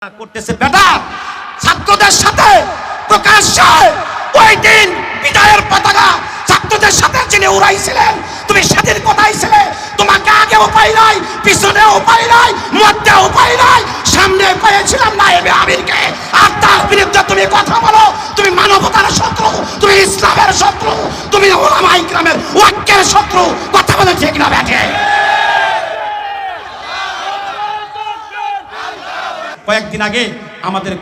করতেছে বেটা ছাত্রদের সাথে প্রকাশ্যে ওই দিন বিজয়ের পতাকা ছাত্রদের সাথে যিনি উড়াইছিলেন, তুমি সেদিন কোথায় ছিলে? তোমাকে আগে উপায় নাই, পিছনে উপায় নাই, মধ্যে উপায় নাই, সামনে পেয়েছিলাম নায়েবে আমিরকে। আর তার বিরুদ্ধে তুমি কথা বলো, তুমি মানবতার শত্রু, তুমি ইসলামের শত্রু, তুমি উলামা ইকরামের ওয়াক্যের শত্রু। কথা বলে ঠিক না বেটে? কয়েকদিন আগে আমাদের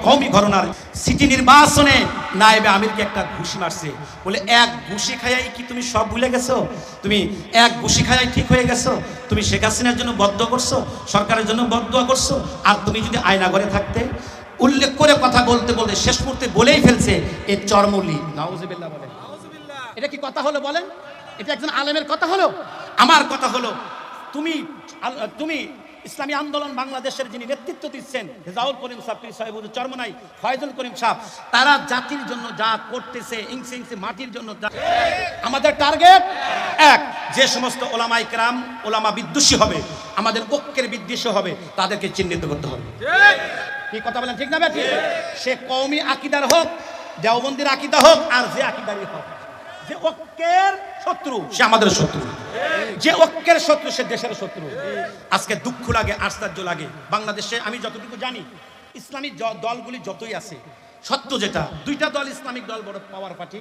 কওমি ঘরানার সিটি নির্বাচনে নায়েবে আমিরকে একটা ঘুষি মারছে। বলে এক ঘুষি খাইয়াই কি তুমি সব ভুলে গেছো? তুমি এক ঘুষি খাইয়াই ঠিক হয়ে গেছো? তুমি শেখ হাসিনার জন্য বদদোয়া করছো, সরকারের জন্য বদদোয়া করছো। আর তুমি যদি আয়না ঘরে থাকতে উল্লেখ করে কথা বলতে বলতে শেষ মুহূর্তে বলেই ফেলছে এ চরমলি। নাউজুবিল্লাহ বলেন। এটা কি কথা হলো বলেন? এটা একজন আলেমের কথা হলো? আমার কথা হলো, তুমি ইসলামী আন্দোলন বাংলাদেশের যিনি নেতৃত্ব দিচ্ছেন রেজাউল করিম সাহেব, সাহেবুল চরমনাই, ফয়জুল করিম সাহেব, তারা জাতির জন্য যা করতেছে, ইঞ্চি ইঞ্চি মাটির জন্য আমাদের টার্গেট এক, যে সমস্ত ওলামা ইকরাম ওলামা বিদ্বেষী হবে, আমাদের ঐক্যের বিদ্বেষী হবে, তাদেরকে চিহ্নিত করতে হবে। কি কথা বলেন ঠিক না বেঠিক? সে কওমি আকীদার হোক, দেওবন্দির আকীদা হোক, আর যে আকীদারই হোক, যে ঐক্যের শত্রু সে আমাদের শত্রু, যে ঐক্যের শত্রু সে দেশের শত্রু। আজকে দুঃখ লাগে, আশ্চর্য লাগে, বাংলাদেশে আমি যতটুকু জানি ইসলামিক দলগুলি যতই আছে, সত্য যেটা, দুইটা দল ইসলামিক দল বড় পাওয়ার পার্টি,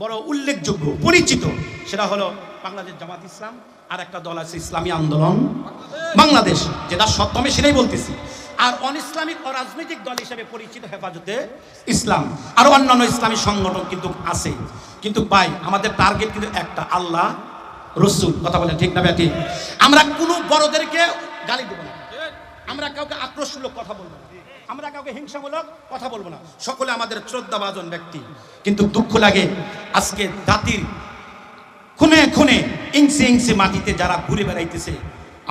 বড় উল্লেখযোগ্য পরিচিত, সেটা হলো বাংলাদেশ জামাত ইসলাম, আর একটা দল আছে ইসলামী আন্দোলন বাংলাদেশ, যেটা সত্য আমি সেটাই বলতেছি। আর অন ইসলামিক অরাজনৈতিক দল হিসেবে পরিচিত হেফাজতে ইসলাম, আর অন্যান্য ইসলামী সংগঠন কিন্তু আছে। কিন্তু ভাই আমাদের টার্গেট কিন্তু একটা, আল্লাহ রসুল। কথা বলেন ঠিক না বেঠিক? আমরা কোনো বড়দেরকে গালি দেব না, আমরা কাউকে আক্রোশমূলক কথা বলবো না, আমরা কাউকে হিংসামূলক কথা বলবো না, সকলে আমাদের শ্রদ্ধাভাজন ব্যক্তি। কিন্তু দুঃখ লাগে আজকে জাতির খুনে খুনে ইঞ্চি ইঞ্চি মাটিতে যারা ঘুরে বেড়াইতেছে,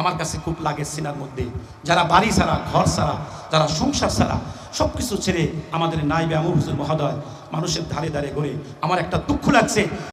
আমার কাছে খুব লাগে সিনার মধ্যে, যারা বাড়ি ছাড়া, ঘর ছাড়া, যারা সংসার ছাড়া, সবকিছু ছেড়ে আমাদের নায়েবে আমির হুজুর মহোদয় মানুষের ধারে ধারে ঘুরে, আমার একটা দুঃখ লাগছে।